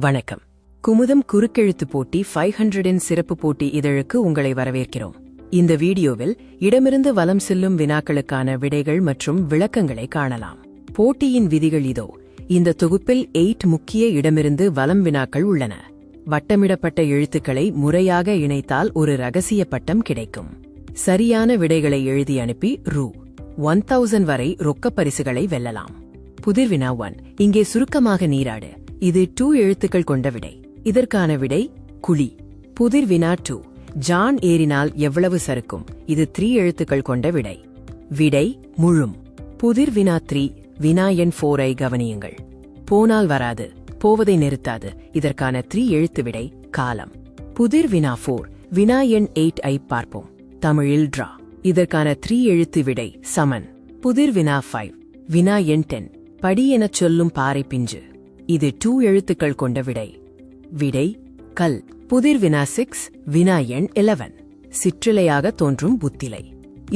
வணக்கம். குமுதம் குறுக்கெழுத்து போட்டி 500 சிறப்பு போட்டி இதழுக்கு உங்களை வரவேற்கிறோம். இந்த வீடியோவில் இடமிருந்து வலம் செல்லும் வினாக்களுக்கான விடைகள் மற்றும் விளக்கங்களை காணலாம். போட்டியின் விதிகள் இதோ. இந்த தொகுப்பில் 8 முக்கிய இடமிருந்து வலம் வினாக்கள் உள்ளன. வட்டமிடப்பட்ட எழுத்துக்களை முறையாக இணைத்தால் ஒரு ரகசிய பட்டம் கிடைக்கும். சரியான விடைகளை எழுதி அனுப்பி ரூ.1000 வரை ரொக்கப் பரிசுகளை வெல்லலாம். புதிர்வினா 1. இங்கே சுருக்கமாக நீராடு. இது 2 எழுத்துக்கள் கொண்ட விடை. இதற்கான விடை குழி. புதிர்வினா 2. ஜான் ஏறினால் எவ்வளவு சறுக்கும். இது 3 எழுத்துக்கள் கொண்ட விடை. விடை முழும். புதிர்வினா 3. வினா எண் 4 ஐ கவனியுங்கள். போனால் வராது, போவதை நிறுத்தாது. இதற்கான 3 எழுத்து விடை காலம். புதிர்வினா 4. வினா எண் 8 ஐ பார்ப்போம். தமிழில் டிரா. இதற்கான 3 எழுத்து விடை சமன். புதிர்வினா 5. வினா எண் 10. படி எனச் சொல்லும் பாறை பிஞ்சு. இது 2 எழுத்துக்கள் கொண்ட விடை. விடை கல். புதிர்வினா 6. வினா எண் 11. சிற்றிலையாக தோன்றும் புத்திலை.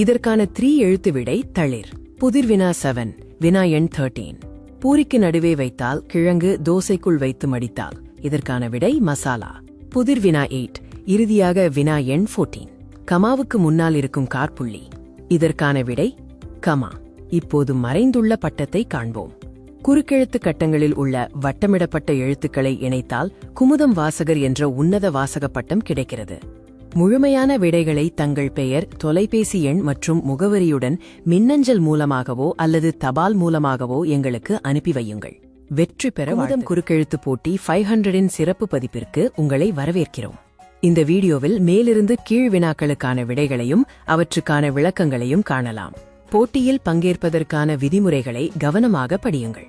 இதற்கான 3 எழுத்து விடை தளிர். புதிர்வினா 7. வினா எண் 13. பூரிக்கு நடுவே வைத்தால் கிழங்கு தோசைக்குள் வைத்து மடித்தால். இதற்கான விடை மசாலா. புதிர்வினா 8. இறுதியாக வினா எண் 14. கமாவுக்கு முன்னால் இருக்கும் காற்புள்ளி. இதற்கான விடை கமா. இப்போது மறைந்துள்ள பட்டத்தை காண்போம். குறுக்கெழுத்து கட்டங்களில் உள்ள வட்டமிடப்பட்ட எழுத்துக்களை இணைத்தால் குமுதம் வாசகர் என்ற உன்னத வாசக பட்டம் கிடைக்கிறது. முழுமையான விடைகளை தங்கள் பெயர், தொலைபேசி எண் மற்றும் முகவரியுடன் மின்னஞ்சல் மூலமாகவோ அல்லது தபால் மூலமாகவோ எங்களுக்கு அனுப்பி வையுங்கள். வெற்றி பெற குமுதம் குறுக்கெழுத்து போட்டி 500 சிறப்பு பதிப்பிற்கு உங்களை வரவேற்கிறோம். இந்த வீடியோவில் மேலிருந்து கீழ் வினாக்களுக்கான விடைகளையும் அவற்றுக்கான விளக்கங்களையும் காணலாம். போட்டியில் பங்கேற்பதற்கான விதிமுறைகளை கவனமாக படியுங்கள்.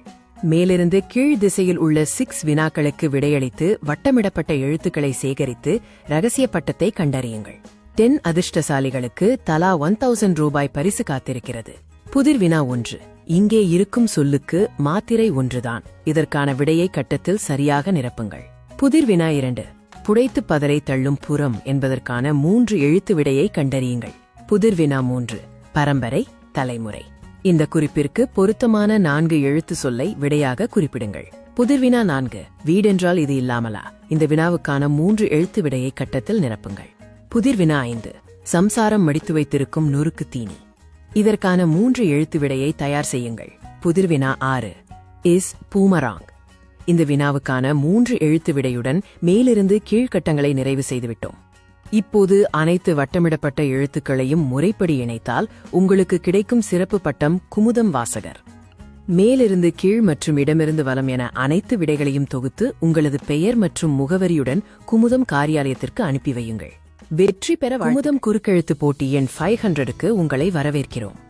மேலிருந்து கீழ் திசையில் உள்ள 6 வினாக்களுக்கு விடையளித்து வட்டமிடப்பட்ட எழுத்துக்களை சேகரித்து ரகசிய பட்டத்தை கண்டறியுங்கள். 10 அதிர்ஷ்டசாலிகளுக்கு தலா 1000 ரூபாய் பரிசு காத்திருக்கிறது. புதிர்வினா 1. இங்கே இருக்கும் சொல்லுக்கு மாத்திரை ஒன்றுதான். இதற்கான விடையை கட்டத்தில் சரியாக நிரப்புங்கள். புதிர்வினா 2. புடைத்து பதரை தள்ளும் புறம் என்பதற்கான 3 எழுத்து விடையை கண்டறியுங்கள். புதிர்வினா 3. பரம்பரை, தலைமுறை. இந்த குறிப்பிற்கு பொருத்தமான 4 எழுத்து சொல்லை விடையாக குறிப்பிடுங்கள். புதிர்வினா 4. வீடென்றால் இது இல்லாமலா. இந்த வினாவுக்கான 3 எழுத்து விடையை கட்டத்தில் நிரப்புங்கள். புதிர்வினா 5. சம்சாரம் மடித்து வைத்திருக்கும் நொறுக்கு தீனி. இதற்கான 3 எழுத்து விடையை தயார் செய்யுங்கள். புதிர்வினா 6. Is boomerang. இந்த வினாவுக்கான 3 எழுத்து விடையுடன் மேலிருந்து கீழ்கட்டங்களை நிறைவு செய்துவிட்டோம். இப்போது அனைத்து வட்டமிடப்பட்ட எழுத்துக்களையும் முறைப்படி இணைத்தால் உங்களுக்கு கிடைக்கும் சிறப்பு பட்டம் குமுதம் வாசகர். மேலிருந்து கீழ் மற்றும் இடமிருந்து வலம் என அனைத்து விடைகளையும் தொகுத்து உங்களது பெயர் மற்றும் முகவரியுடன் குமுதம் காரியாலயத்திற்கு அனுப்பி வையுங்கள். வெற்றி பெற குமுதம் குறுக்கெழுத்து போட்டி எண் 500க்கு உங்களை வரவேற்கிறோம்.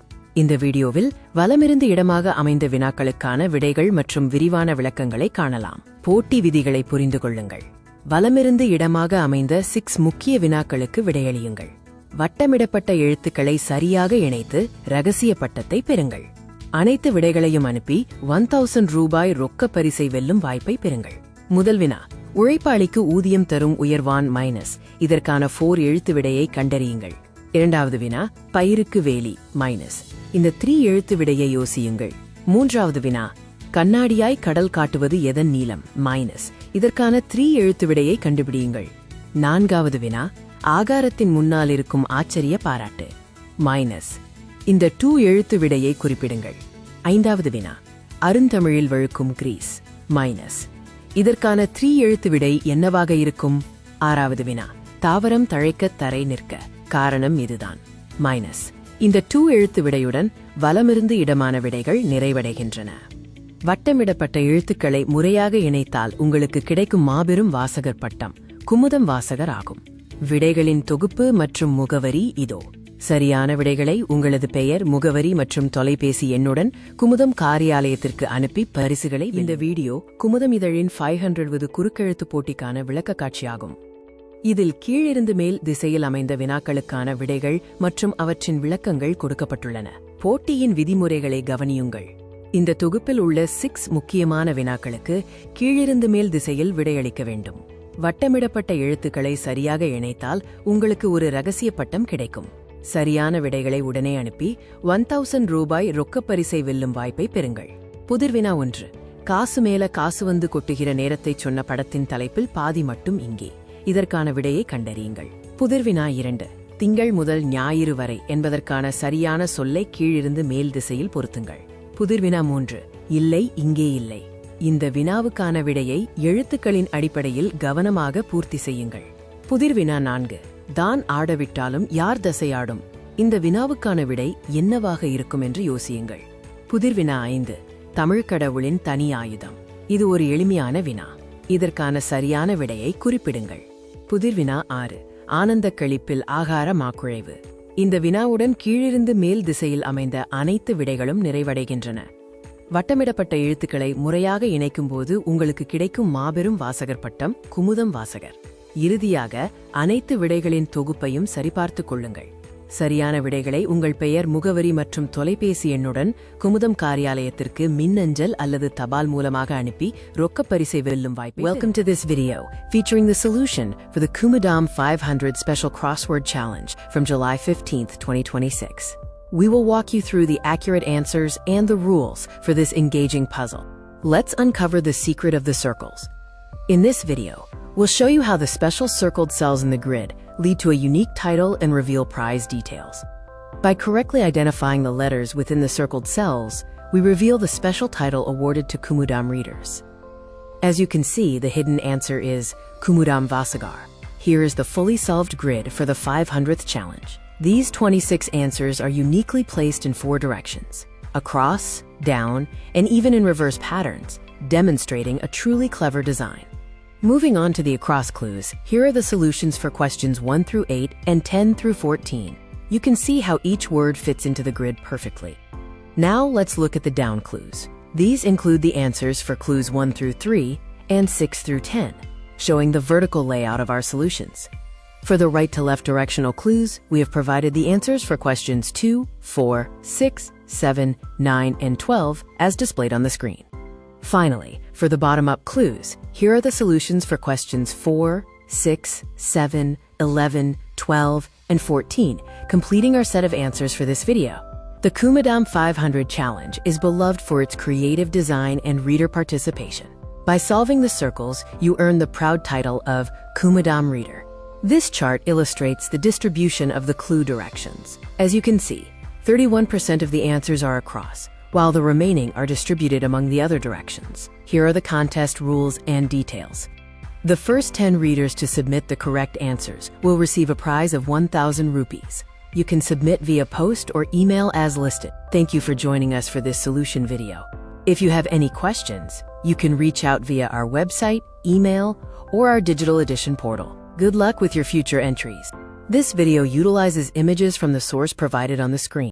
இந்த வீடியோவில் வலமிருந்து இடமாக அமைந்த வினாக்களுக்கான விடைகள் மற்றும் விரிவான விளக்கங்களை காணலாம். போட்டி விதிகளை புரிந்து கொள்ளுங்கள். வலமிருந்து இடமாக அமைந்த 6 முக்கிய வினாக்களுக்கு விடையளியுங்கள். வட்டமிடப்பட்ட எழுத்துக்களை சரியாக இணைத்து ரகசிய பட்டத்தை பெறுங்கள். அனைத்து விடைகளையும் அனுப்பி 1000 ரூபாய் ரொக்க பரிசை வெல்லும் வாய்ப்பை பெறுங்கள். முதல் வினா. உழைப்பாளிக்கு ஊதியம் தரும் உயர்வான் மைனஸ். இதற்கான 4 எழுத்து விடையை கண்டறியுங்கள். இரண்டாவது வினா. பயிருக்கு வேலி மைனஸ். இந்த 3 எழுத்து விடையை யோசியுங்கள். மூன்றாவது வினா. கண்ணாடியாய் கடல் காட்டுவது எதன் நீளம் மைனஸ். இதற்கான 3 எழுத்து விடையை கண்டுபிடியுங்கள். நான்காவது வினா. ஆகாரத்தின் முன்னால் இருக்கும் ஆச்சரிய பாராட்டு மைனஸ். இந்த 2 எழுத்து விடையை குறிப்பிடுங்கள். ஐந்தாவது வினா. அருந்தமிழில் வழுக்கும் கிரீஸ் மைனஸ். இதற்கான 3 எழுத்து விடை என்னவாக இருக்கும். ஆறாவது வினா. தாவரம் தழைக்க தரை நிற்க காரணம் இதுதான் மைனஸ். இந்த 2 எழுத்து விடையுடன் வலமிருந்து இடமான விடைகள் நிறைவடைகின்றன. வட்டமிடப்பட்ட எழுத்துக்களை முறையாக இணைத்தால் உங்களுக்கு கிடைக்கும் மாபெரும் வாசகர் பட்டம் குமுதம் வாசகர் ஆகும். விடைகளின் தொகுப்பு மற்றும் முகவரி இதோ. சரியான விடைகளை உங்களது பெயர், முகவரி மற்றும் தொலைபேசி எண்ணுடன் குமுதம் காரியாலயத்திற்கு அனுப்பி பரிசுகளை. இந்த வீடியோ குமுதம் இதழின் 500வது குறுக்கெழுத்து போட்டிக்கான விளக்க காட்சியாகும். இதில் கீழிருந்து மேல் திசையில் அமைந்த வினாக்களுக்கான விடைகள் மற்றும் அவற்றின் விளக்கங்கள் கொடுக்கப்பட்டுள்ளன. போட்டியின் விதிமுறைகளை கவனியுங்கள். இந்த தொகுப்பில் உள்ள 6 முக்கியமான வினாக்களுக்கு கீழிருந்து மேல் திசையில் விடையளிக்க வேண்டும். வட்டமிடப்பட்ட எழுத்துக்களை சரியாக இணைத்தால் உங்களுக்கு ஒரு ரகசிய பட்டம் கிடைக்கும். சரியான விடைகளை உடனே அனுப்பி 1000 ரூபாய் ரொக்கப் பரிசை வெல்லும் வாய்ப்பை பெறுங்கள். புதிர்வினா 1. காசு மேல காசு வந்து கொட்டுகிற நேரத்தைச் சொன்ன படத்தின் தலைப்பில் பாதி மட்டும் இங்கே. இதற்கான விடையை கண்டறியுங்கள். புதிர்வினா 2. திங்கள் முதல் ஞாயிறு வரை என்பதற்கான சரியான சொல்லை கீழிருந்து மேல் திசையில் பொருத்துங்கள். புதிர்வினா 3. இல்லை இங்கே இல்லை. இந்த வினாவுக்கான விடையை எழுத்துக்களின் அடிப்படையில் கவனமாக பூர்த்தி செய்யுங்கள். புதிர்வினா 4. தான் ஆடவிட்டாலும் யார் தசையாடும். இந்த வினாவுக்கான விடை என்னவாக இருக்கும் என்று யோசியுங்கள். புதிர்வினா 5. தமிழ் கடவுளின் தனி ஆயுதம். இது ஒரு எளிமையான வினா. இதற்கான சரியான விடையை குறிப்பிடுங்கள். புதிர்வினா 6. ஆனந்த கழிப்பில் ஆகார மாக்குழைவு. இந்த வினாவுடன் கீழிருந்து மேல் திசையில் அமைந்த அனைத்து விடைகளும் நிறைவடைகின்றன. வட்டமிடப்பட்ட எழுத்துக்களை முறையாக இணைக்கும்போது உங்களுக்கு கிடைக்கும் மாபெரும் வாசகர் பட்டம் குமுதம் வாசகர். இறுதியாக அனைத்து விடைகளின் தொகுப்பையும் சரிபார்த்துக் கொள்ளுங்கள். சரியான விடைகளை உங்கள் பெயர், முகவரி மற்றும் தொலைபேசி எண்ணுடன் குமுதம் காரியாலயத்திற்கு மின்னஞ்சல் அல்லது தபால் மூலமாக அனுப்பி ரொக்கப் பரிசை வெல்லும் வாய்ப்பு. Welcome to this video featuring the solution for the Kumudam 500 Special Crossword Challenge from July 15th, 2026. We will walk you through the accurate answers and the rules for this engaging puzzle. Let's uncover the secret of the circles. In this video, we'll show you how the special circled cells in the grid lead to a unique title and reveal prize details. By correctly identifying the letters within the circled cells, we reveal the special title awarded to Kumudam readers. As you can see, the hidden answer is Kumudam Vasagar. Here is the fully solved grid for the 500th challenge. These 26 answers are uniquely placed in 4 directions: across, down, and even in reverse patterns, demonstrating a truly clever design. Moving on to the across clues, here are the solutions for questions 1 through 8 and 10 through 14. You can see how each word fits into the grid perfectly. Now let's look at the down clues. These include the answers for clues 1 through 3 and 6 through 10, showing the vertical layout of our solutions. For the right to left directional clues, we have provided the answers for questions 2, 4, 6, 7, 9, and 12 as displayed on the screen. Finally, for the bottom-up clues, here are the solutions for questions 4, 6, 7, 11, 12, and 14, completing our set of answers for this video. The Kumudam 500 Challenge is beloved for its creative design and reader participation. By solving the circles, you earn the proud title of Kumudam Reader. This chart illustrates the distribution of the clue directions. As you can see, 31% of the answers are across, while the remaining are distributed among the other directions. Here are the contest rules and details. The first 10 readers to submit the correct answers will receive a prize of 1,000 rupees. You can submit via post or email as listed. Thank you for joining us for this solution video. If you have any questions, you can reach out via our website, email, or our digital edition portal. Good luck with your future entries. This video utilizes images from the source provided on the screen.